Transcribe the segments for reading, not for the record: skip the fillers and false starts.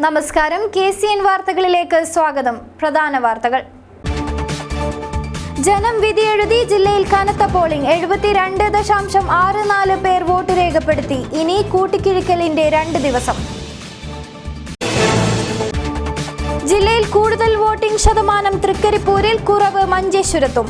നമസ്കാരം KCN വാർത്തകളിലേക്ക് സ്വാഗതം. പ്രധാന വാർത്തകൾ. ജനം വിധിയെഴുതി ജില്ലയിൽ കനത്ത പോളിംഗ് 72.64 പേർ വോട്ട് രേഖപ്പെടുത്തി. ഇനി കൂട്ടിക്കിഴിക്കലിന്റെ 2 ദിവസം. ജില്ലയിൽ കൂടുതൽ വോട്ടിംഗ് ശതമാനം തൃക്കരിപ്പൂരിൽ, കുറവ് മഞ്ചേശ്വരത്തും.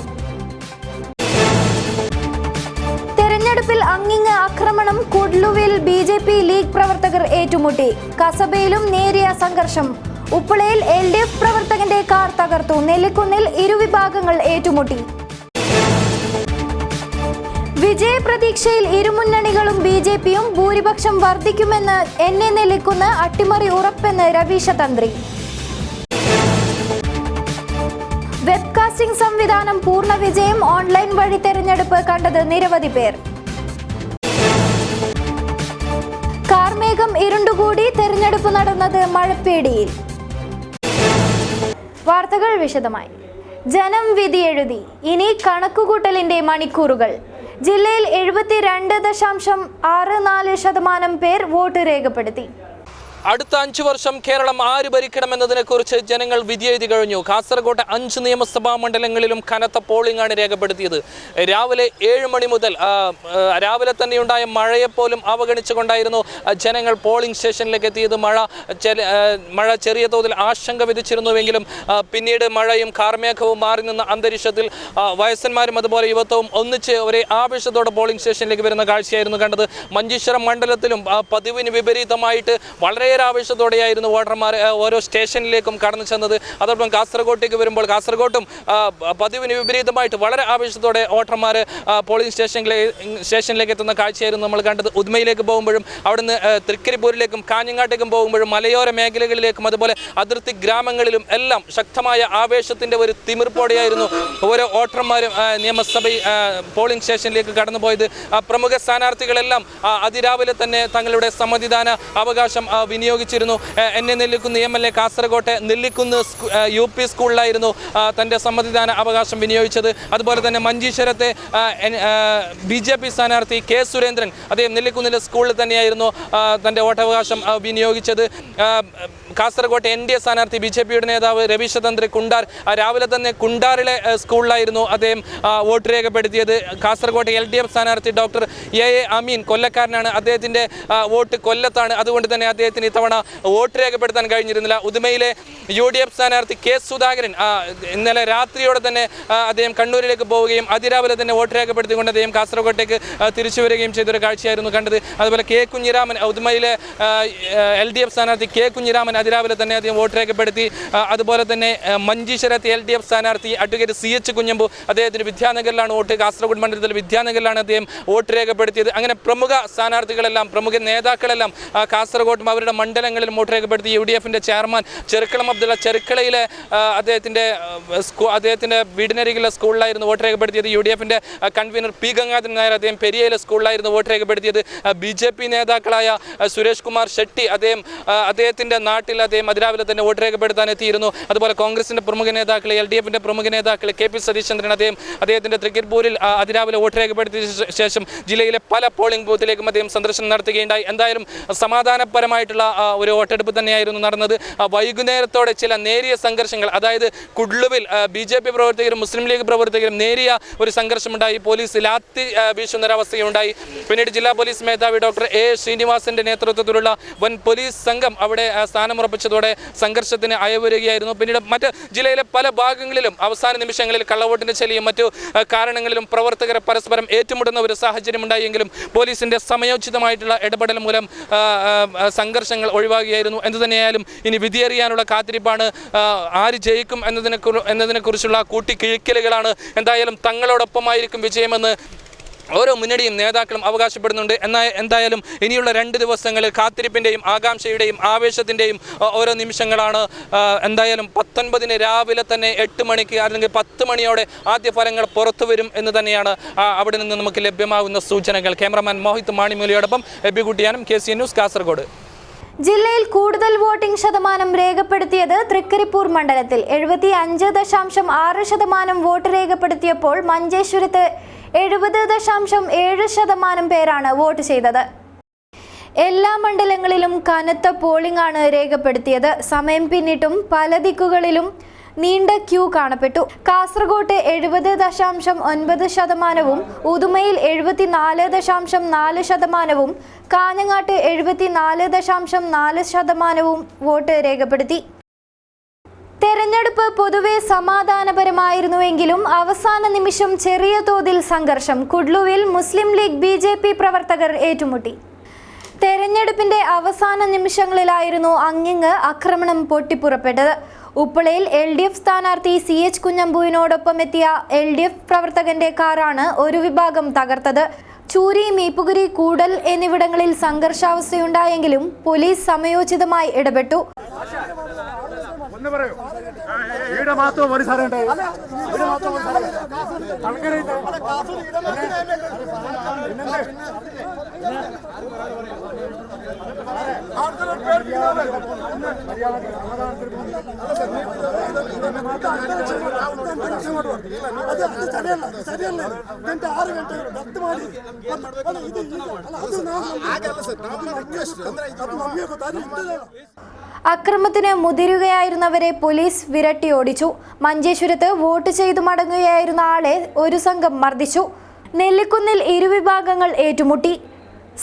തെരഞ്ഞെടുപ്പിൽ അങ്ങിങ്ങ് ആക്രമണം, കുഡ്ലുവിൽ BJP ലീഗ് പ്രവർത്തകർ ഏറ്റുമുട്ടി. കസബയിലും നേരിയ സംഘർഷം. ഉപ്പളയിൽ LDF പ്രവർത്തകന്റെ കാർ തകർത്തു. നെല്ലിക്കുന്നിൽ ഇരുവിഭാഗങ്ങൾ ഏറ്റുമുട്ടി. വിജയപ്രതീക്ഷയിൽ ഇരുമുന്നണികളും BJPയും. ഭൂരിപക്ഷം വർദ്ധിക്കുമെന്ന് നെല്ലിക്കുന്ന്. അട്ടിമറി ഉറപ്പെന്ന് രവീശ തന്ത്രി. വെബ്കാസ്റ്റിംഗ് സംവിധാനം പൂർണ്ണ വിജയം. ഓൺലൈൻ വഴി തെരഞ്ഞെടുപ്പ് കണ്ടത് നിരവധി പേർ. കാർമേഘം ഇരുണ്ടുകൂടി. തെരഞ്ഞെടുപ്പ് നടന്നത് മഴപ്പേടിയിൽ. വാർത്തകൾ വിശദമായി. ജനം വിധിയെഴുതി. ഇനി കണക്കുകൂട്ടലിന്റെ മണിക്കൂറുകൾ. ജില്ലയിൽ 72.64% പേർ വോട്ട് രേഖപ്പെടുത്തി. അടുത്ത 5 വർഷം കേരളം ആര് ഭരിക്കണമെന്നതിനെക്കുറിച്ച് ജനങ്ങൾ വിധിയെഴുതി കഴിഞ്ഞു. കാസർഗോഡ് 5 നിയമസഭാ മണ്ഡലങ്ങളിലും കനത്ത പോളിംഗ് ആണ് രേഖപ്പെടുത്തിയത്. രാവിലെ 7 മണി മുതൽ രാവിലെ തന്നെയുണ്ടായ മഴയെപ്പോലും അവഗണിച്ചുകൊണ്ടായിരുന്നു ജനങ്ങൾ പോളിംഗ് സ്റ്റേഷനിലേക്ക് എത്തിയത്. മഴ ചെറിയ തോതിൽ ആശങ്ക വിധിച്ചിരുന്നുവെങ്കിലും പിന്നീട് മഴയും കാർമേഘവും മാറി നിന്ന അന്തരീക്ഷത്തിൽ വയസ്സന്മാരും അതുപോലെ യുവത്വവും ഒന്നിച്ച് ഒരേ ആവേശത്തോടെ പോളിംഗ് സ്റ്റേഷനിലേക്ക് വരുന്ന കാഴ്ചയായിരുന്നു കണ്ടത്. മഞ്ചേശ്വരം മണ്ഡലത്തിലും പതിവിന് വിപരീതമായിട്ട് വളരെ ആവേശത്തോടെയായിരുന്നു വോട്ടർമാർ ഓരോ സ്റ്റേഷനിലേക്കും കടന്നു ചെന്നത്. അതോടൊപ്പം കാസർഗോട്ടേക്ക് വരുമ്പോൾ കാസർഗോട്ടും പതിവിന് വിപരീതമായിട്ട് വളരെ ആവേശത്തോടെ വോട്ടർമാർ പോളിംഗ് സ്റ്റേഷനിലേക്ക് എത്തുന്ന കാഴ്ചയായിരുന്നു നമ്മൾ കണ്ടത്. ഉദ്മയിലേക്ക് പോകുമ്പോഴും അവിടുന്ന് തൃക്കരിപ്പൂരിലേക്കും കാഞ്ഞങ്ങാട്ടേക്കും പോകുമ്പോഴും മലയോര മേഖലകളിലേക്കും അതുപോലെ അതിർത്തി ഗ്രാമങ്ങളിലും എല്ലാം ശക്തമായ ആവേശത്തിൻ്റെ ഒരു തിമിർപ്പോടെയായിരുന്നു ഓരോ വോട്ടർമാരും നിയമസഭ പോളിംഗ് സ്റ്റേഷനിലേക്ക് കടന്നുപോയത്. പ്രമുഖ സ്ഥാനാർത്ഥികളെല്ലാം അതിരാവിലെ തന്നെ തങ്ങളുടെ സമ്മതിദാന അവകാശം വിനിയോഗിച്ചിരുന്നു. നെല്ലിക്കുന്ന് MLA കാസർഗോട്ടെ നെല്ലിക്കുന്ന് UP സ്കൂളിലായിരുന്നു തൻ്റെ സമ്മതിദാന അവകാശം വിനിയോഗിച്ചത്. അതുപോലെ തന്നെ മഞ്ചേശ്വരത്തെ BJP സ്ഥാനാർത്ഥി K. സുരേന്ദ്രൻ അദ്ദേഹം നെല്ലിക്കുന്നിലെ സ്കൂളിൽ തന്നെയായിരുന്നു തൻ്റെ വോട്ടവകാശം വിനിയോഗിച്ചത്. കാസർഗോട്ടെ NDA സ്ഥാനാർത്ഥി BJPയുടെ നേതാവ് രവീശ തന്ത്രി കുണ്ടാർ രാവിലെ തന്നെ കുണ്ടാറിലെ സ്കൂളിലായിരുന്നു അദ്ദേഹം വോട്ട് രേഖപ്പെടുത്തിയത്. കാസർഗോട്ടെ LDF സ്ഥാനാർത്ഥി ഡോക്ടർ A. അമീൻ കൊല്ലക്കാരനാണ്. അദ്ദേഹത്തിൻ്റെ വോട്ട് കൊല്ലത്താണ്. അതുകൊണ്ട് തന്നെ അദ്ദേഹത്തിന് ഇത്തവണ വോട്ട് രേഖപ്പെടുത്താൻ കഴിഞ്ഞിരുന്നില്ല. ഉദുമയിലെ UDF സ്ഥാനാർത്ഥി K. സുധാകരൻ ഇന്നലെ രാത്രിയോടെ തന്നെ അദ്ദേഹം കണ്ണൂരിലേക്ക് പോവുകയും അതിരാവിലെ തന്നെ വോട്ട് രേഖപ്പെടുത്തിക്കൊണ്ട് അദ്ദേഹം കാസർഗോട്ടേക്ക് തിരിച്ചു വരികയും ചെയ്തൊരു കാഴ്ചയായിരുന്നു കണ്ടത്. അതുപോലെ K. കുഞ്ഞിരാമൻ ഉദുമയിലെ LDF സ്ഥാനാർത്ഥി K. കുഞ്ഞിരാമൻ അതിരാവിലെ തന്നെ അദ്ദേഹം വോട്ട് രേഖപ്പെടുത്തി. അതുപോലെ തന്നെ മഞ്ചേശ്വരത്തെ LDF സ്ഥാനാർത്ഥി അഡ്വക്കേറ്റ് CH കുഞ്ഞമ്പു അദ്ദേഹത്തിന് വിദ്യാനഗറിലാണ് വോട്ട്. കാസർഗോഡ് മണ്ഡലത്തിൽ വിദ്യാനഗറിലാണ് അദ്ദേഹം വോട്ട് രേഖപ്പെടുത്തിയത്. അങ്ങനെ പ്രമുഖ സ്ഥാനാർത്ഥികളെല്ലാം പ്രമുഖ നേതാക്കളെല്ലാം കാസർഗോഡും അവരുടെ മണ്ഡലങ്ങളിലും വോട്ട് രേഖപ്പെടുത്തി. UDFൻ്റെ ചെയർമാൻ ചെറുക്കളം അബ്ദുള്ള ചെറുക്കളയിലെ അദ്ദേഹത്തിൻ്റെ വീടിനരികിലെ സ്കൂളിലായിരുന്നു വോട്ട് രേഖപ്പെടുത്തിയത്. UDFൻ്റെ കൺവീനർ P. ഗംഗാധരൻ നായർ അദ്ദേഹം പെരിയയിലെ സ്കൂളിലായിരുന്നു വോട്ട് രേഖപ്പെടുത്തിയത്. BJP നേതാക്കളായ സുരേഷ് കുമാർ ഷെട്ടി അദ്ദേഹത്തിൻ്റെ നാട്ടിൽ അദ്ദേഹം അതിരാവിലെ തന്നെ വോട്ട് രേഖപ്പെടുത്താൻ എത്തിയിരുന്നു. അതുപോലെ കോൺഗ്രസിൻ്റെ പ്രമുഖ നേതാക്കൾ LDFൻ്റെ പ്രമുഖ നേതാക്കൾ KP സതീശചന്ദ്രൻ അദ്ദേഹത്തിൻ്റെ തൃക്കരിപ്പൂരിൽ അതിരാവിലെ വോട്ട് രേഖപ്പെടുത്തിയ ശേഷം ജില്ലയിലെ പല പോളിംഗ് ബൂത്തിലേക്കും അദ്ദേഹം സന്ദർശനം നടത്തുകയുണ്ടായി. എന്തായാലും സമാധാനപരമായിട്ടുള്ള ഒരു വോട്ടെടുപ്പ് തന്നെയായിരുന്നു നടന്നത്. വൈകുന്നേരത്തോടെ ചില നേരിയ സംഘർഷങ്ങൾ, അതായത് കുഡ്ലുവിൽ BJP പ്രവർത്തകരും മുസ്ലിം ലീഗ് പ്രവർത്തകരും നേരിയ ഒരു സംഘർഷമുണ്ടായി. പോലീസ് ലാത്തി വീശുന്നൊരവസ്ഥയുണ്ടായി. പിന്നീട് ജില്ലാ പോലീസ് മേധാവി ഡോക്ടർ A. ശ്രീനിവാസന്റെ നേതൃത്വത്തിലുള്ള വൻ പോലീസ് സംഘം അവിടെ സ്ഥാനമുറപ്പിച്ചതോടെ സംഘർഷത്തിന് അയവരുകയായിരുന്നു. പിന്നീട് മറ്റ് ജില്ലയിലെ പല ഭാഗങ്ങളിലും അവസാന നിമിഷങ്ങളിൽ കള്ളവോട്ടിന്റെ ചലിയും മറ്റു കാരണങ്ങളിലും പ്രവർത്തകരെ പരസ്പരം ഏറ്റുമുട്ടുന്ന ഒരു സാഹചര്യം ഉണ്ടായെങ്കിലും പോലീസിന്റെ സമയോചിതമായിട്ടുള്ള ഇടപെടൽ മൂലം സംഘർഷങ്ങൾ ഒഴിവാകുകയായിരുന്നു. എന്തുതന്നെയായാലും ഇനി വിധിയറിയാനുള്ള കാത്തിരിപ്പാണ്. ആര് ജയിക്കും എന്നതിനെക്കുറിച്ചുള്ള കൂട്ടിക്കിഴിക്കലുകളാണ്. എന്തായാലും തങ്ങളോടൊപ്പമായിരിക്കും വിജയമെന്ന് ഓരോ മുന്നണിയും നേതാക്കളും അവകാശപ്പെടുന്നുണ്ട്. എന്തായാലും ഇനിയുള്ള 2 ദിവസങ്ങളിൽ കാത്തിരിപ്പിൻ്റെയും ആകാംക്ഷയുടെയും ആവേശത്തിൻ്റെയും ഓരോ നിമിഷങ്ങളാണ്. എന്തായാലും 19-ന് രാവിലെ തന്നെ 8 മണിക്ക് അല്ലെങ്കിൽ 10 മണിയോടെ ആദ്യ ഫലങ്ങൾ പുറത്തു വരും എന്ന് തന്നെയാണ് അവിടെ നിന്ന് നമുക്ക് ലഭ്യമാകുന്ന സൂചനകൾ. ക്യാമറമാൻ മോഹിത് മാണിമൂലിയോടൊപ്പം എബികുട്ടിയാനും KCN ന്യൂസ് കാസർഗോഡ്. ജില്ലയിൽ കൂടുതൽ വോട്ടിംഗ് ശതമാനം രേഖപ്പെടുത്തിയത് തൃക്കരിപ്പൂർ മണ്ഡലത്തിൽ 75.6% വോട്ട് രേഖപ്പെടുത്തിയപ്പോൾ മഞ്ചേശ്വരത്ത് 70.7% പേരാണ് വോട്ട് ചെയ്തത്. എല്ലാ മണ്ഡലങ്ങളിലും കനത്ത പോളിംഗ് ആണ് രേഖപ്പെടുത്തിയത്. സമയം പിന്നിട്ടും പല ദിക്കുകളിലും നീണ്ട ക്യൂ കാണപ്പെട്ടു. കാസർഗോട്ട് 70.9%, ഉദുമയിൽ 74.4%, കാഞ്ഞങ്ങാട്ട് 74.4% വോട്ട് രേഖപ്പെടുത്തി. തെരഞ്ഞെടുപ്പ് പൊതുവെ സമാധാനപരമായിരുന്നുവെങ്കിലും അവസാന നിമിഷം ചെറിയ തോതിൽ സംഘർഷം. കുഡ്ലുവിൽ മുസ്ലിം ലീഗ് BJP പ്രവർത്തകർ ഏറ്റുമുട്ടി. തെരഞ്ഞെടുപ്പിന്റെ അവസാന നിമിഷങ്ങളിലായിരുന്നു അങ്ങിങ്ങ് ആക്രമണം പൊട്ടിപ്പുറപ്പെട്ടത്. ഉപ്പളയിൽ LDF സ്ഥാനാർത്ഥി CH കുഞ്ഞമ്പുവിനോടൊപ്പം എത്തിയ LDF പ്രവർത്തകന്റെ കാറാണ് ഒരു വിഭാഗം തകർത്തത്. ചൂരി, മീപ്പുകുരി, കൂടൽ എന്നിവിടങ്ങളിൽ സംഘർഷാവസ്ഥയുണ്ടായെങ്കിലും പോലീസ് സമയോചിതമായി ഇടപെട്ടു. അക്രമത്തിന് മുതിരുകയായിരുന്നവരെ പോലീസ് വിരട്ടി ഓടിച്ചു. മഞ്ചേശ്വരത്ത് വോട്ട് ചെയ്തു മടങ്ങുകയായിരുന്ന ആളെ ഒരു സംഘം മർദ്ദിച്ചു. നെല്ലിക്കുന്നിൽ ഇരുവിഭാഗങ്ങൾ ഏറ്റുമുട്ടി.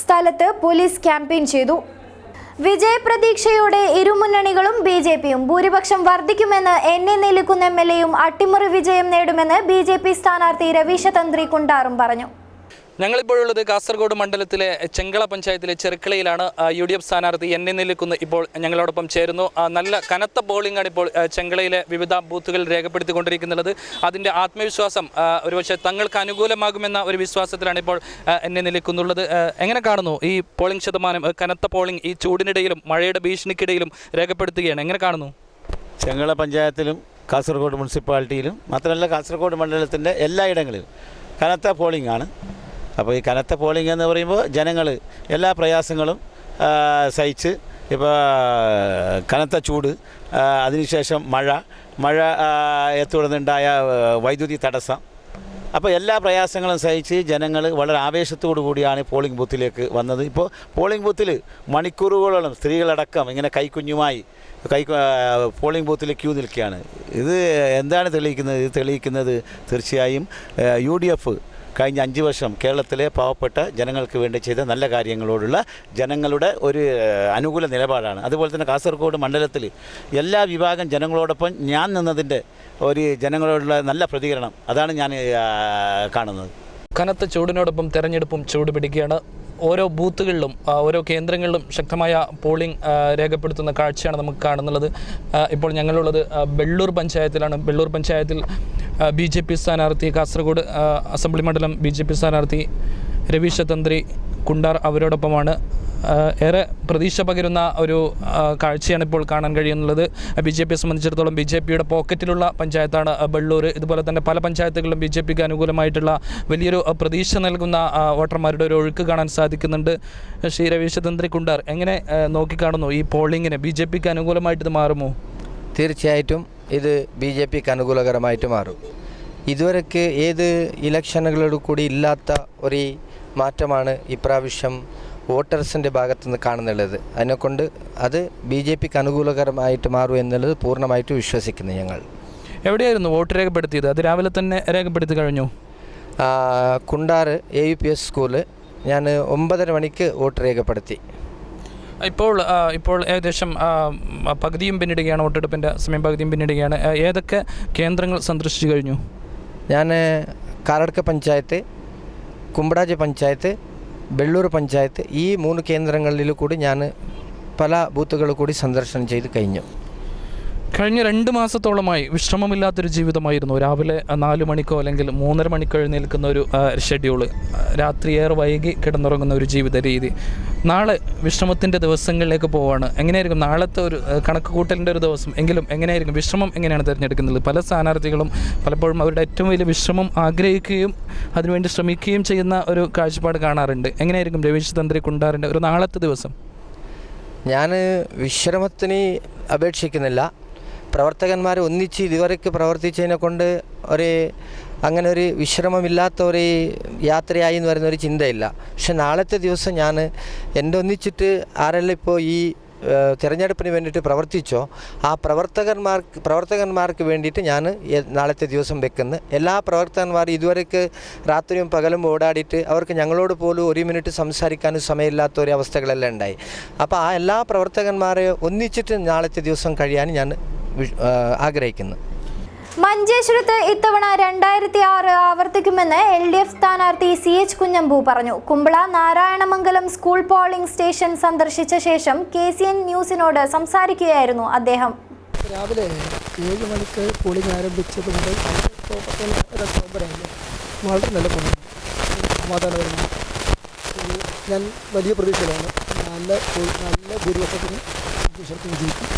സ്ഥലത്ത് പോലീസ് ക്യാമ്പയിൻ ചെയ്തു. വിജയപ്രതീക്ഷയോടെ ഇരുമുന്നണികളും BJPയും ഭൂരിപക്ഷം വർദ്ധിക്കുമെന്ന് നെല്ലിക്കുന്ന് MLAയും അട്ടിമറി വിജയം നേടുമെന്ന് BJP സ്ഥാനാർത്ഥി രവീശ തന്ത്രി കുണ്ടാറും പറഞ്ഞു. ഞങ്ങളിപ്പോഴുള്ളത് കാസർഗോഡ് മണ്ഡലത്തിലെ ചെങ്കള പഞ്ചായത്തിലെ ചെറുക്കളയിലാണ്. UDF സ്ഥാനാർത്ഥി നെല്ലിക്കുന്ന് ഇപ്പോൾ ഞങ്ങളോടൊപ്പം ചേരുന്നു. നല്ല കനത്ത പോളിംഗാണ് ഇപ്പോൾ ചെങ്കളയിലെ വിവിധ ബൂത്തുകൾ രേഖപ്പെടുത്തിക്കൊണ്ടിരിക്കുന്നത്. അതിൻ്റെ ആത്മവിശ്വാസം ഒരുപക്ഷെ തങ്ങൾക്ക് അനുകൂലമാകുമെന്ന ഒരു വിശ്വാസത്തിലാണ് ഇപ്പോൾ നെല്ലിക്കുന്നുള്ളത്. എങ്ങനെ കാണുന്നു ഈ പോളിംഗ് ശതമാനം? കനത്ത പോളിംഗ് ഈ ചൂടിനിടയിലും മഴയുടെ ഭീഷണിക്കിടയിലും രേഖപ്പെടുത്തുകയാണ്. എങ്ങനെ കാണുന്നു? ചെങ്കള പഞ്ചായത്തിലും കാസർഗോഡ് മുനിസിപ്പാലിറ്റിയിലും മാത്രമല്ല കാസർഗോഡ് മണ്ഡലത്തിൻ്റെ എല്ലായിടങ്ങളിലും കനത്ത പോളിംഗ് ആണ്. അപ്പോൾ ഈ കനത്ത പോളിംഗ് എന്ന് പറയുമ്പോൾ ജനങ്ങൾ എല്ലാ പ്രയാസങ്ങളും സഹിച്ച്, ഇപ്പോൾ കനത്ത ചൂട്, അതിനുശേഷം മഴയെ തുടർന്നുണ്ടായ വൈദ്യുതി തടസ്സം, അപ്പോൾ എല്ലാ പ്രയാസങ്ങളും സഹിച്ച് ജനങ്ങൾ വളരെ ആവേശത്തോടു കൂടിയാണ് പോളിംഗ് ബൂത്തിലേക്ക് വന്നത്. ഇപ്പോൾ പോളിംഗ് ബൂത്തിൽ മണിക്കൂറുകളോളം സ്ത്രീകളടക്കം ഇങ്ങനെ കൈക്കുഞ്ഞുമായി പോളിംഗ് ബൂത്തിൽ ക്യൂ നിൽക്കുകയാണ്. ഇത് എന്താണ് തെളിയിക്കുന്നത്? ഇത് തെളിയിക്കുന്നത് തീർച്ചയായും UDF കഴിഞ്ഞ 5 വർഷം കേരളത്തിലെ പാവപ്പെട്ട ജനങ്ങൾക്ക് വേണ്ടി ചെയ്ത നല്ല കാര്യങ്ങളോടുള്ള ജനങ്ങളുടെ ഒരു അനുകൂല നിലപാടാണ്. അതുപോലെ തന്നെ കാസർഗോഡ് മണ്ഡലത്തിൽ എല്ലാ വിഭാഗം ജനങ്ങളോടൊപ്പം ഞാൻ നിന്നതിൻ്റെ ഒരു ജനങ്ങളോടുള്ള നല്ല പ്രതികരണം, അതാണ് ഞാൻ കാണുന്നത്. കനത്ത ചൂടിനോടൊപ്പം തെരഞ്ഞെടുപ്പും ചൂട് പിടിക്കുകയാണ്. ഓരോ ബൂത്തുകളിലും ഓരോ കേന്ദ്രങ്ങളിലും ശക്തമായ പോളിംഗ് രേഖപ്പെടുത്തുന്ന കാഴ്ചയാണ് നമുക്ക് കാണുന്നുള്ളത്. ഇപ്പോൾ ഞങ്ങളുള്ളത് ബെള്ളൂർ പഞ്ചായത്തിലാണ്. ബെള്ളൂർ പഞ്ചായത്തിൽ BJP സ്ഥാനാർത്ഥി, കാസർഗോഡ് അസംബ്ലി മണ്ഡലം BJP സ്ഥാനാർത്ഥി രവീശ തന്ത്രി കുണ്ടാർ അവരോടൊപ്പമാണ്. ഏറെ പ്രതീക്ഷ പകരുന്ന ഒരു കാഴ്ചയാണ് ഇപ്പോൾ കാണാൻ കഴിയുന്നത്. BJPയെ സംബന്ധിച്ചിടത്തോളം BJPയുടെ പോക്കറ്റിലുള്ള പഞ്ചായത്താണ് ബെള്ളൂർ. ഇതുപോലെ തന്നെ പല പഞ്ചായത്തുകളിലും BJPക്ക് അനുകൂലമായിട്ടുള്ള വലിയൊരു പ്രതീക്ഷ നൽകുന്ന വോട്ടർമാരുടെ ഒരു ഒഴുക്ക് കാണാൻ സാധിക്കുന്നുണ്ട്. ശ്രീ രവീശ തന്ത്രി കുണ്ടാർ, എങ്ങനെ നോക്കിക്കാണുന്നു ഈ പോളിംഗിനെ? BJPക്ക് അനുകൂലമായിട്ട് ഇത് മാറുമോ? തീർച്ചയായിട്ടും ഇത് BJPക്ക് അനുകൂലകരമായിട്ട് മാറും. ഇതുവരെക്ക് ഏത് ഇലക്ഷനുകളോട് കൂടി ഇല്ലാത്ത ഒരു മാറ്റമാണ് ഇപ്രാവശ്യം വോട്ടേഴ്സിൻ്റെ ഭാഗത്തു നിന്ന് കാണുന്നുള്ളത്. അതിനെക്കൊണ്ട് അത് BJPക്ക് അനുകൂലകരമായിട്ട് മാറും എന്നുള്ളത് പൂർണ്ണമായിട്ട് വിശ്വസിക്കുന്നു ഞങ്ങൾ. എവിടെയായിരുന്നു വോട്ട് രേഖപ്പെടുത്തിയത്? അത് രാവിലെ തന്നെ രേഖപ്പെടുത്തി കഴിഞ്ഞു. കുണ്ടാർ AUPS സ്കൂള് ഞാൻ 9:30 മണിക്ക് വോട്ട് രേഖപ്പെടുത്തി. ഇപ്പോൾ ഏകദേശം പകുതിയും പിന്നിടുകയാണ്, വോട്ടെടുപ്പിൻ്റെ സമയം പകുതിയും പിന്നിടുകയാണ്. ഏതൊക്കെ കേന്ദ്രങ്ങൾ സന്ദർശിച്ചു കഴിഞ്ഞു? ഞാൻ കാറടക്ക പഞ്ചായത്ത്, കുമ്പടാജി പഞ്ചായത്ത്, ബെള്ളൂർ പഞ്ചായത്ത്, ഈ 3 കേന്ദ്രങ്ങളിൽ കൂടി ഞാൻ പല ബൂത്തുകൾ കൂടി സന്ദർശനം ചെയ്ത് കഴിഞ്ഞു. കഴിഞ്ഞ 2 മാസത്തോളമായി വിശ്രമമില്ലാത്തൊരു ജീവിതമായിരുന്നു. രാവിലെ 4 മണിക്കോ അല്ലെങ്കിൽ 3:30 മണിക്കോ എഴുന്നേൽക്കുന്ന ഒരു ഷെഡ്യൂള്, രാത്രി ഏറെ വൈകി കിടന്നുറങ്ങുന്ന ഒരു ജീവിത രീതി. നാളെ വിശ്രമത്തിൻ്റെ ദിവസങ്ങളിലേക്ക് പോവുകയാണ്. എങ്ങനെയായിരിക്കും നാളത്തെ ഒരു കണക്ക് കൂട്ടലിൻ്റെ ഒരു ദിവസം എങ്കിലും എങ്ങനെയായിരിക്കും? വിശ്രമം എങ്ങനെയാണ് തിരഞ്ഞെടുക്കുന്നത്? പല സ്ഥാനാർത്ഥികളും പലപ്പോഴും അവരുടെ ഏറ്റവും വലിയ വിശ്രമം ആഗ്രഹിക്കുകയും അതിനുവേണ്ടി ശ്രമിക്കുകയും ചെയ്യുന്ന ഒരു കാഴ്ചപ്പാട് കാണാറുണ്ട്. എങ്ങനെയായിരിക്കും രവീശ തന്ത്രി കുണ്ടാറിൻ്റെ ഒരു നാളത്തെ ദിവസം? ഞാൻ വിശ്രമത്തിന് അപേക്ഷിക്കുന്നില്ല. പ്രവർത്തകന്മാർ ഒന്നിച്ച് ഇതുവരെയ്ക്ക് പ്രവർത്തിച്ചതിനെ കൊണ്ട് ഒരു അങ്ങനെ ഒരു വിശ്രമമില്ലാത്ത ഒരു യാത്രയായി എന്ന് പറയുന്ന ഒരു ചിന്തയില്ല. പക്ഷെ നാളത്തെ ദിവസം ഞാൻ എൻ്റെ ഒന്നിച്ചിട്ട് ആരെല്ലാം ഇപ്പോൾ ഈ തിരഞ്ഞെടുപ്പിന് വേണ്ടിയിട്ട് പ്രവർത്തിച്ചോ ആ പ്രവർത്തകന്മാർക്ക് വേണ്ടിയിട്ട് ഞാൻ നാളത്തെ ദിവസം വെക്കുന്നു. എല്ലാ പ്രവർത്തകന്മാരും ഇതുവരെയ്ക്ക് രാത്രിയും പകലും ഓടാടിയിട്ട് അവർക്ക് ഞങ്ങളോട് പോലും ഒരു മിനിറ്റ് സംസാരിക്കാനും സമയമില്ലാത്ത ഒരു അവസ്ഥകളെല്ലാം ഉണ്ടായി. അപ്പോൾ ആ എല്ലാ പ്രവർത്തകന്മാരെ ഒന്നിച്ചിട്ട് നാളത്തെ ദിവസം കഴിയാൻ ഞാൻ ആഗ്രഹിക്കുന്നു. മഞ്ചേശ്വരത്ത് ഇത്തവണ 2006 ആവർത്തിക്കുമെന്ന് LDF സ്ഥാനാർത്ഥി CH കുഞ്ഞമ്പു പറഞ്ഞു. Kumbla Narayanamangalam school polling station സന്ദർശിച്ച ശേഷം KCN ന്യൂസിനോട് സംസാരിക്കുകയായിരുന്നു അദ്ദേഹം. രാവിലെ 7 മണിക്ക് പോളിംഗ് ആരംഭിച്ചത് മുതൽ വളരെ നല്ല സമാധാനപരമാണ്. ഞാൻ വലിയ പ്രതീക്ഷയിലാണ്. നല്ല ഭൂരിപക്ഷത്തിന് വിജയിക്കും.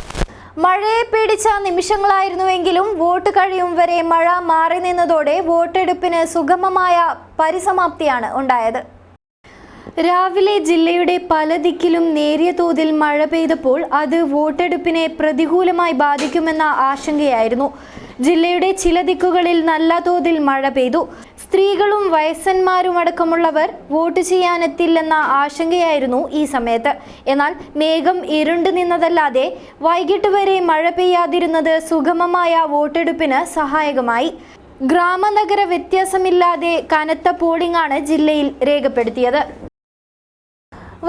മഴയെ പേടിച്ച നിമിഷങ്ങളായിരുന്നുവെങ്കിലും വോട്ട് കഴിയും വരെ മഴ മാറി നിന്നതോടെ വോട്ടെടുപ്പിന് സുഗമമായ പരിസമാപ്തിയാണ് ഉണ്ടായത്. രാവിലെ ജില്ലയുടെ പല ദിക്കിലും നേരിയ തോതിൽ മഴ പെയ്തപ്പോൾ അത് വോട്ടെടുപ്പിനെ പ്രതികൂലമായി ബാധിക്കുമെന്ന ആശങ്കയായിരുന്നു. ജില്ലയുടെ ചില ദിക്കുകളിൽ നല്ല തോതിൽ മഴ പെയ്തു. സ്ത്രീകളും വയസ്സന്മാരുമടക്കമുള്ളവർ വോട്ട് ചെയ്യാനെത്തില്ലെന്ന ആശങ്കയായിരുന്നു ഈ സമയത്ത്. എന്നാൽ മേഘം ഇരുണ്ടു നിന്നതല്ലാതെ വൈകിട്ട് വരെ മഴ പെയ്യാതിരുന്നത് സുഗമമായ വോട്ടെടുപ്പിന് സഹായകമായി. ഗ്രാമനഗര വ്യത്യാസമില്ലാതെ കനത്ത പോളിംഗാണ് ജില്ലയിൽ രേഖപ്പെടുത്തിയത്.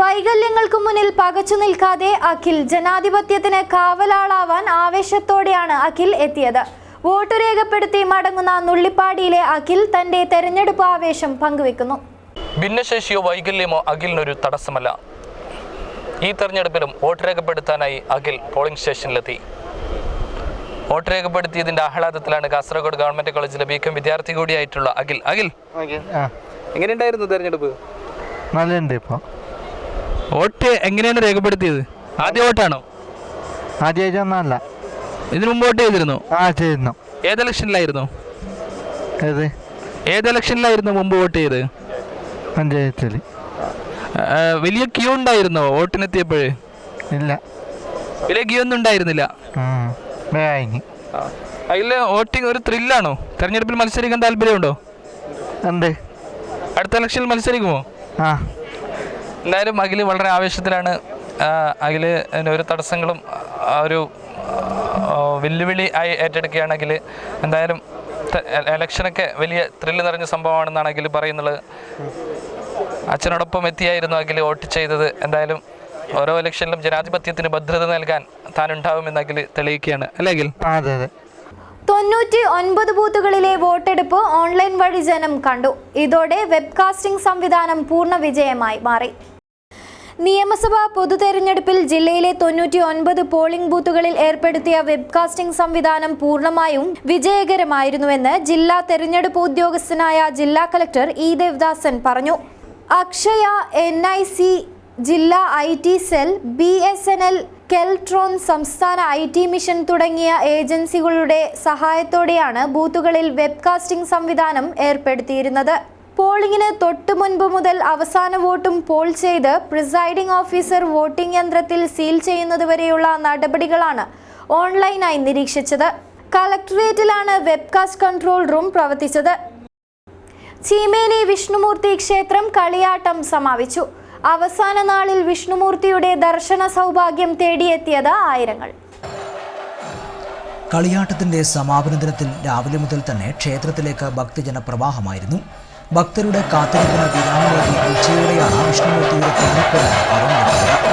വൈകല്യങ്ങൾക്ക് മുന്നിൽ പകച്ചു നിൽക്കാതെ അഖിൽ ജനാധിപത്യത്തിന് കാവലാളാവാൻ ആവേശത്തോടെയാണ് അഖിൽ എത്തിയത്. വോട്ട് രേഖപ്പെടുത്തി മടങ്ങുന്ന നുള്ളിപ്പാടിയിലെ അഖിൽ തന്റെ തെരഞ്ഞെടുപ്പ് ആവേശം പങ്കുവെക്കുന്നു. ഭിന്നശേഷിയോ വൈകല്യമോ അഖിലിനൊരു തടസ്സമല്ല. ഈ തെരഞ്ഞെടുപ്പിലും വോട്ട് രേഖപ്പെടുത്താനായി അഖിൽ പോളിംഗ് സ്റ്റേഷനിലെത്തി. വോട്ട് രേഖപ്പെടുത്തിയതിന്റെ ആഹ്ലാദത്തിലാണ് കാസർഗോഡ് ഗവൺമെന്റ് കോളേജിലെ BCom വിദ്യാർത്ഥി കൂടിയായിട്ടുള്ള അഖിൽ. എങ്ങനെയുണ്ടായിരുന്നു തെരഞ്ഞെടുപ്പ്? നല്ലുണ്ട്. ഇപ്പോൾ വോട്ട് എങ്ങനെയാണ് രേഖപ്പെടുത്തിയത്? ആദ്യ വോട്ടാണോ? ആദ്യമായിട്ടൊന്നല്ല, ഇതിനു മുമ്പ് വോട്ട് ചെയ്തിരുന്നു? ചെയ്യുന്നു. ഏത് ഇലക്ഷനിലായിരുന്നു മുമ്പ് വോട്ട് ചെയ്ത്? പഞ്ചായത്തിൽ. വലിയ ക്യൂ ഉണ്ടായിരുന്നോ വോട്ടിനെത്തിയപ്പോഴേ? ഇല്ല, വലിയ ക്യൂ ഒന്നും ഉണ്ടായിരുന്നില്ല. അതിൽ വോട്ടിംഗ് ഒരു ത്രില്ലാണോ? തെരഞ്ഞെടുപ്പിൽ മത്സരിക്കാൻ താല്പര്യമുണ്ടോ? ഉണ്ട്. അടുത്ത ഇലക്ഷനിൽ മത്സരിക്കുമോ? എന്തായാലും അഖില് വളരെ ആവേശത്തിലാണ്. അഖില് ഒരു തടസ്സങ്ങളും ഒരു വെല്ലുവിളി ആയി ഏറ്റെടുക്കുകയാണ് അഖില്. എന്തായാലും ഇലക്ഷനൊക്കെ വലിയ ത്രില്ല് നിറഞ്ഞ സംഭവമാണെന്നാണ് അഖില് പറയുന്നത്. അച്ഛനോടൊപ്പം എത്തിയായിരുന്നു അഖില് വോട്ട് ചെയ്തത്. എന്തായാലും ഓരോ ഇലക്ഷനിലും ജനാധിപത്യത്തിന് ഭദ്രത നൽകാൻ താനുണ്ടാവുമെന്ന് അഖില് തെളിയിക്കുകയാണ്. അല്ലേ അഖിൽ? 99 ബൂത്തുകളിലെ വോട്ടെടുപ്പ് ഓൺലൈൻ വഴി ജനം കണ്ടു. ഇതോടെ വെബ്കാസ്റ്റിംഗ് സംവിധാനം പൂർണ്ണ വിജയമായി മാറി. നിയമസഭാ പൊതു തെരഞ്ഞെടുപ്പിൽ ജില്ലയിലെ 99 പോളിംഗ് ബൂത്തുകളിൽ ഏർപ്പെടുത്തിയ വെബ്കാസ്റ്റിംഗ് സംവിധാനം പൂർണ്ണമായും വിജയകരമായിരുന്നുവെന്ന് ജില്ലാ തെരഞ്ഞെടുപ്പ് ഉദ്യോഗസ്ഥനായ ജില്ലാ കളക്ടർ E ദേവദാസൻ പറഞ്ഞു. അക്ഷയ, NIC, ജില്ലാ IT സെൽ, BSNL, കെൽട്രോൺ, സംസ്ഥാന IT മിഷൻ തുടങ്ങിയ ഏജൻസികളുടെ സഹായത്തോടെയാണ് ബൂത്തുകളിൽ വെബ്കാസ്റ്റിംഗ് സംവിധാനം ഏർപ്പെടുത്തിയിരുന്നത്. പോളിംഗിന് തൊട്ടു മുൻപ് മുതൽ അവസാന വോട്ടും പോൾ ചെയ്ത് പ്രിസൈഡിംഗ് ഓഫീസർ വോട്ടിംഗ് യന്ത്രത്തിൽ സീൽ ചെയ്യുന്നതുവരെയുള്ള നടപടികളാണ് ഓൺലൈനായി നിരീക്ഷിച്ചത്. കളക്ടറേറ്റിലാണ് വെബ്കാസ്റ്റ് കൺട്രോൾ റൂം പ്രവർത്തിച്ചത്. ചീമേനി വിഷ്ണുമൂർത്തി ക്ഷേത്രം കളിയാട്ടം സമാപിച്ചു. അവസാന നാളിൽ വിഷ്ണുമൂർത്തിയുടെ ദർശന സൗഭാഗ്യം തേടിയെത്തിയത് ആയിരങ്ങൾ. കളിയാട്ടത്തിന്റെ സമാപന ദിനത്തിൽ രാവിലെ മുതൽ തന്നെ ക്ഷേത്രത്തിലേക്ക് ഭക്തജന പ്രവാഹമായിരുന്നു. ഭക്തരുടെ കാത്തിരിപ്പിന് വിരാമമേകി ഉച്ചയോടെയാണ് വിഷ്ണുമൂർത്തിയുടെ തിരുനക്കര അരങ്ങേറിയത്.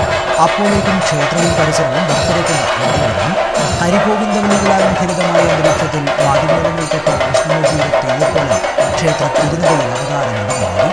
അപ്പോഴേക്കും ക്ഷേത്രവും പരിസരവും ഭക്തരേക്കും നിറഞ്ഞിരുന്നു. ഹരിഗോവിന്ദവിളികളാൽ മുഖരിതമായ അന്തരീക്ഷത്തിൽ വാദ്യമേളങ്ങൾക്കൊപ്പം വിഷ്ണുമൂർത്തിയുടെ തെയ്യക്കോലം ക്ഷേത്ര തിരുനടയിൽ അവതാരം നടന്നു.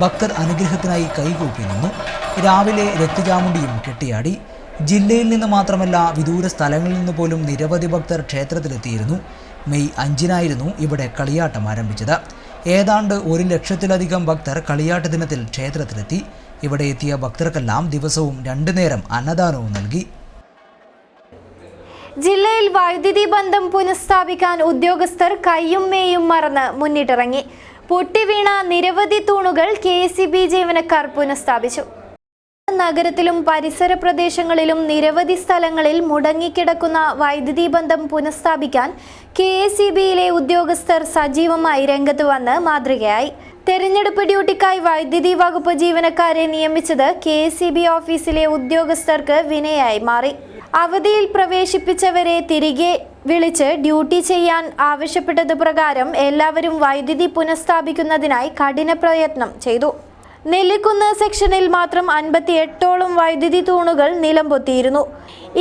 ഭക്തർ അനുഗ്രഹത്തിനായി കൈകൂപ്പി നിന്നു. രാവിലെ രക്തചാമുണ്ടിയും കെട്ടിയാടി. ജില്ലയിൽ നിന്ന് മാത്രമല്ല വിദൂര സ്ഥലങ്ങളിൽ നിന്ന് പോലും നിരവധി ഭക്തർ ക്ഷേത്രത്തിലെത്തിയിരുന്നു. മെയ് 5-നായിരുന്നു ഇവിടെ കളിയാട്ടം ആരംഭിച്ചത്. ഏതാണ്ട് 1 ലക്ഷത്തിലധികം ഭക്തർ കളിയാട്ട ദിനത്തിൽ ക്ഷേത്രത്തിലെത്തി. ഇവിടെ എത്തിയ ഭക്തർക്കെല്ലാം ദിവസവും 2 നേരം അന്നദാനവും നൽകി. ജില്ലയിൽ വൈദ്യുതി ബന്ധം പുനഃസ്ഥാപിക്കാൻ ഉദ്യോഗസ്ഥർ കയ്യും മേയും മറന്ന് മുന്നിട്ടിറങ്ങി. പൊട്ടിവീണ നിരവധി തൂണുകൾ KSEB ജീവനക്കാർ പുനഃസ്ഥാപിച്ചു. നഗരത്തിലും പരിസര പ്രദേശങ്ങളിലും നിരവധി സ്ഥലങ്ങളിൽ മുടങ്ങിക്കിടക്കുന്ന വൈദ്യുതി ബന്ധം പുനഃസ്ഥാപിക്കാൻ KSEBയിലെ ഉദ്യോഗസ്ഥർ സജീവമായി രംഗത്ത് വന്ന് മാതൃകയായി. തെരഞ്ഞെടുപ്പ് ഡ്യൂട്ടിക്കായി വൈദ്യുതി വകുപ്പ് ജീവനക്കാരെ നിയമിച്ചത് KSEB ഓഫീസിലെ ഉദ്യോഗസ്ഥർക്ക് വിനയായി മാറി. അവധിയിൽ പ്രവേശിപ്പിച്ചവരെ തിരികെ വിളിച്ച് ഡ്യൂട്ടി ചെയ്യാൻ ആവശ്യപ്പെട്ടത് പ്രകാരം എല്ലാവരും വൈദ്യുതി പുനഃസ്ഥാപിക്കുന്നതിനായി കഠിന പ്രയത്നം ചെയ്തു. നെല്ലിക്കുന്ന് സെക്ഷനിൽ മാത്രം 58ഓളം വൈദ്യുതി തൂണുകൾ നിലംപൊത്തിയിരുന്നു.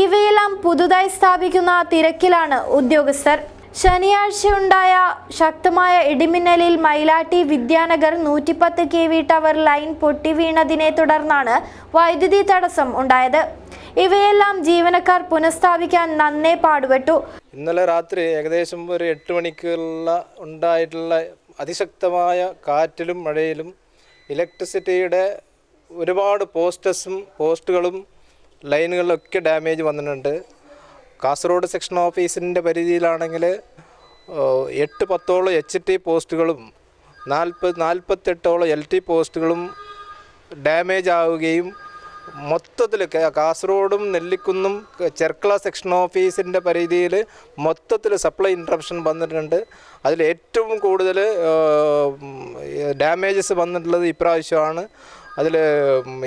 ഇവയെല്ലാം പുതുതായി സ്ഥാപിക്കുന്ന തിരക്കിലാണ് ഉദ്യോഗസ്ഥർ. ശനിയാഴ്ചയുണ്ടായ ശക്തമായ ഇടിമിന്നലിൽ Mylatti Vidyanagar 110 kV tower line പൊട്ടിവീണതിനെ തുടർന്നാണ് വൈദ്യുതി തടസ്സം ഉണ്ടായത്. ഇവയെല്ലാം ജീവനക്കാർ പുനഃസ്ഥാപിക്കാൻ നന്നേ പാടുപെട്ടു. ഇന്നലെ രാത്രി ഏകദേശം ഒരു 8 മണിക്കുള്ള ഉണ്ടായിട്ടുള്ള അതിശക്തമായ കാറ്റിലും മഴയിലും ഇലക്ട്രിസിറ്റിയുടെ ഒരുപാട് പോസ്റ്റുകളും ലൈനുകളിലൊക്കെ ഡാമേജ് വന്നിട്ടുണ്ട്. കാസർഗോഡ് സെക്ഷൻ ഓഫീസിൻ്റെ പരിധിയിലാണെങ്കിൽ 8-10ഓളം HT പോസ്റ്റുകളും 48ഓളം LT പോസ്റ്റുകളും ഡാമേജ് ആവുകയും മൊത്തത്തിൽ കാസർഗോഡും നെല്ലിക്കുന്നും ചെർക്കള സെക്ഷൻ ഓഫീസിൻ്റെ പരിധിയിൽ മൊത്തത്തിൽ സപ്ലൈ ഇൻട്രപ്ഷൻ വന്നിട്ടുണ്ട്. അതിൽ ഏറ്റവും കൂടുതൽ ഡാമേജസ് വന്നിട്ടുള്ളത് ഇപ്രാവശ്യമാണ്. അതിൽ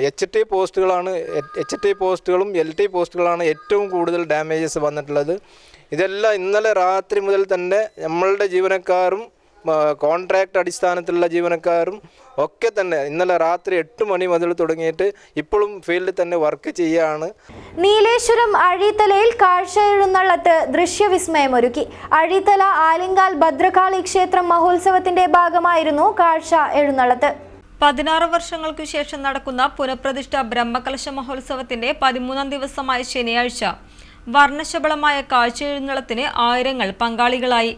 HT പോസ്റ്റുകളും LT പോസ്റ്റുകളാണ് ഏറ്റവും കൂടുതൽ ഡാമേജസ് വന്നിട്ടുള്ളത്. ഇതെല്ലാം ഇന്നലെ രാത്രി മുതൽ തന്നെ നമ്മളുടെ ജീവനക്കാരും കോൺട്രാക്ട് അടിസ്ഥാനത്തിലുള്ള ജീവനക്കാരും ഒക്കെ തന്നെ ഇന്നലെ രാത്രി 8 മണി മുതൽ തുടങ്ങിയിട്ട് ഇപ്പോഴും ഫീൽഡിൽ തന്നെ വർക്ക് ചെയ്യുകയാണ്. നീലേശ്വരം അഴീത്തലയിൽ കാഴ്ച എഴുന്നള്ളത്ത് ദൃശ്യവിസ്മയമൊരുക്കി. അഴീത്തല ആലിങ്കാൽ ഭദ്രകാളി ക്ഷേത്രം മഹോത്സവത്തിന്റെ ഭാഗമായിരുന്നു കാഴ്ച എഴുന്നള്ളത്ത്. 16 വർഷങ്ങൾക്കു ശേഷം നടക്കുന്ന പുനഃപ്രതിഷ്ഠ ബ്രഹ്മകലശ മഹോത്സവത്തിന്റെ 13ാം ദിവസമായ ശനിയാഴ്ച വർണ്ണശബളമായ കാഴ്ച എഴുന്നള്ളത്തിന് ആയിരങ്ങൾ പങ്കാളികളായി.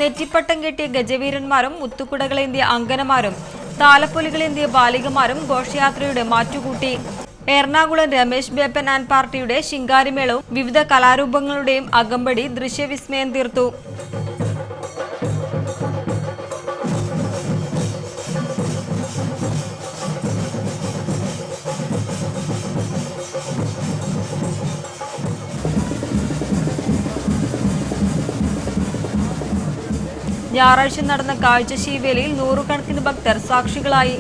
നെറ്റിപ്പട്ടം കെട്ടിയ ഗജവീരന്മാരും മുത്തുകുടകളേന്തിയ അങ്കനമാരും താലപ്പൊലികളേന്തിയ ബാലികമാരും ഘോഷയാത്രയുടെ മാറ്റുകൂട്ടി. എറണാകുളം രമേശ് ബേപ്പൻ ആൻഡ് പാർട്ടിയുടെ ശിങ്കാരിമേളവും വിവിധ കലാരൂപങ്ങളുടെയും അകമ്പടി ദൃശ്യവിസ്മയം തീർത്തു. ഞായറാഴ്ച നടന്ന കാഴ്ചശീവേലിയിൽ 100 കണക്കിന് ഭക്തർ സാക്ഷികളായി.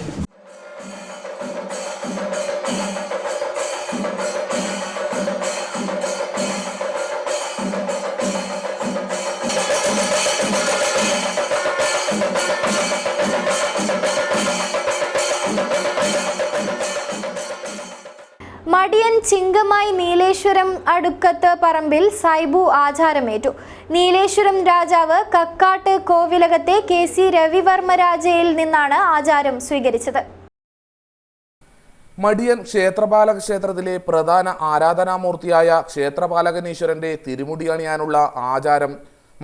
മടിയൻ ചിങ്കമായി നീലേശ്വരം അടുക്കത്ത് പറമ്പിൽ സൈബു ആചാരമേറ്റു. നീലേശ്വരം രാജാവ് കക്കാട്ട് കോവിലകത്തെ KC രവിവർമ്മ രാജയിൽ നിന്നാണ് ആചാരം സ്വീകരിച്ചത്. മടിയൻ ക്ഷേത്രപാലക ക്ഷേത്രത്തിലെ പ്രധാന ആരാധനാമൂർത്തിയായ ക്ഷേത്രപാലകനീശ്വരന്റെ തിരുമുടി അണിയാനുള്ള ആചാരം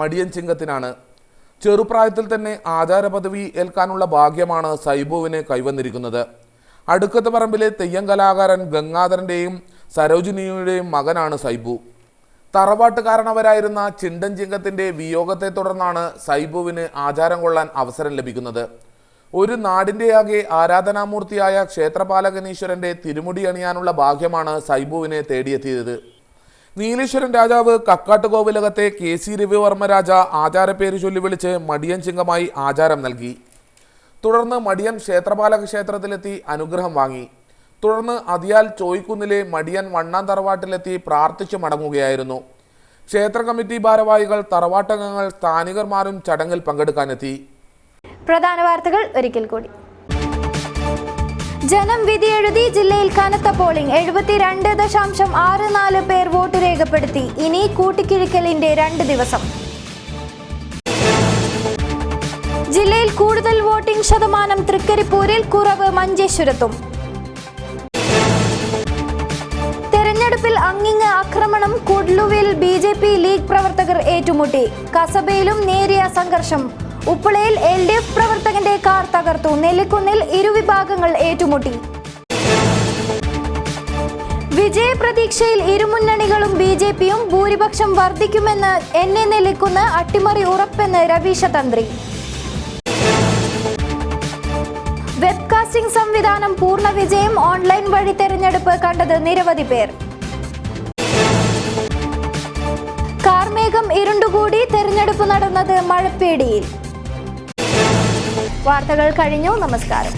മടിയൻ ചിങ്കത്തിനാണ്. ചെറുപ്രായത്തിൽ തന്നെ ആചാര പദവി ഏൽക്കാനുള്ള ഭാഗ്യമാണ് സൈബുവിന് കൈവന്നിരിക്കുന്നത്. അടുക്കത്ത് പറമ്പിലെ തെയ്യം കലാകാരൻ ഗംഗാധരൻ്റെയും സരോജിനിയുടെയും മകനാണ് സൈബു. തറവാട്ടുകാരനവരായിരുന്ന ചിണ്ടൻ ചിങ്കത്തിൻ്റെ വിയോഗത്തെ തുടർന്നാണ് സൈബുവിന് ആചാരം കൊള്ളാൻ അവസരം ലഭിക്കുന്നത്. ഒരു നാടിൻ്റെയാകെ ആരാധനാമൂർത്തിയായ ക്ഷേത്രപാലകനീശ്വരൻ്റെ തിരുമുടി അണിയാനുള്ള ഭാഗ്യമാണ് സൈബുവിനെ തേടിയെത്തിയത്. നീലേശ്വരൻ രാജാവ് കക്കാട്ട് കോവിലകത്തെ KC രവിവർമ്മ രാജ ആചാരപ്പേര് ചൊല്ലി വിളിച്ച് മടിയൻ ചിങ്കമായി ആചാരം നൽകി. തുടർന്ന് മടിയൻ ക്ഷേത്രപാലക ക്ഷേത്രത്തിലെത്തി അനുഗ്രഹം വാങ്ങി. തുടർന്ന് അതിയാൽ ചോയ്ക്കുന്നിലെ മടിയൻ വണ്ണാൻ തറവാട്ടിലെത്തി പ്രാർത്ഥിച്ചു മടങ്ങുകയായിരുന്നു. ക്ഷേത്ര കമ്മിറ്റി ഭാരവാഹികൾ, തറവാട്ടംഗങ്ങൾ, സ്ഥാനികന്മാരും ചടങ്ങിൽ പങ്കെടുക്കാനെത്തി. പ്രധാന വാർത്തകൾ ഒരിക്കൽ കൂടി. ജനം വിധിയെഴുതി. ജില്ലയിൽ കനത്ത പോളിംഗ്. 72.64 പേർ വോട്ട് രേഖപ്പെടുത്തി. ഇനി കൂട്ടിക്കിഴിക്കലിന്റെ 2 ദിവസം. ജില്ലയിൽ കൂടുതൽ വോട്ടിംഗ് ശതമാനം തൃക്കരിപ്പൂരിൽ, കുറവ് മഞ്ചേശ്വരത്തും. തെരഞ്ഞെടുപ്പിൽ അങ്ങിങ്ങ് ആക്രമണം. കുഡ്ലുവിൽ BJP ലീഗ് പ്രവർത്തകർ ഏറ്റുമുട്ടി. കസബയിലും നേരിയ സംഘർഷം. ഉപ്പളയിൽ LDF പ്രവർത്തകന്റെ കാർ തകർത്തു. നെല്ലിക്കുന്നിൽ ഇരുവിഭാഗങ്ങൾ ഏറ്റുമുട്ടി. വിജയപ്രതീക്ഷയിൽ ഇരുമുന്നണികളും BJPയും. ഭൂരിപക്ഷം വർദ്ധിക്കുമെന്ന് നെല്ലിക്കുന്ന്. അട്ടിമറി ഉറപ്പെന്ന് രവീശ തന്ത്രി. വെബ്കാസ്റ്റിംഗ് സംവിധാനം പൂർണ്ണ വിജയം. ഓൺലൈൻ വഴി തെരഞ്ഞെടുപ്പ് കണ്ടത് നിരവധി പേർ. കാർമേഘം ഇരുണ്ടുകൂടി. തെരഞ്ഞെടുപ്പ് നടന്നത് മഴപ്പേടിയിൽ. വാർത്തകൾ കഴിഞ്ഞു. നമസ്കാരം.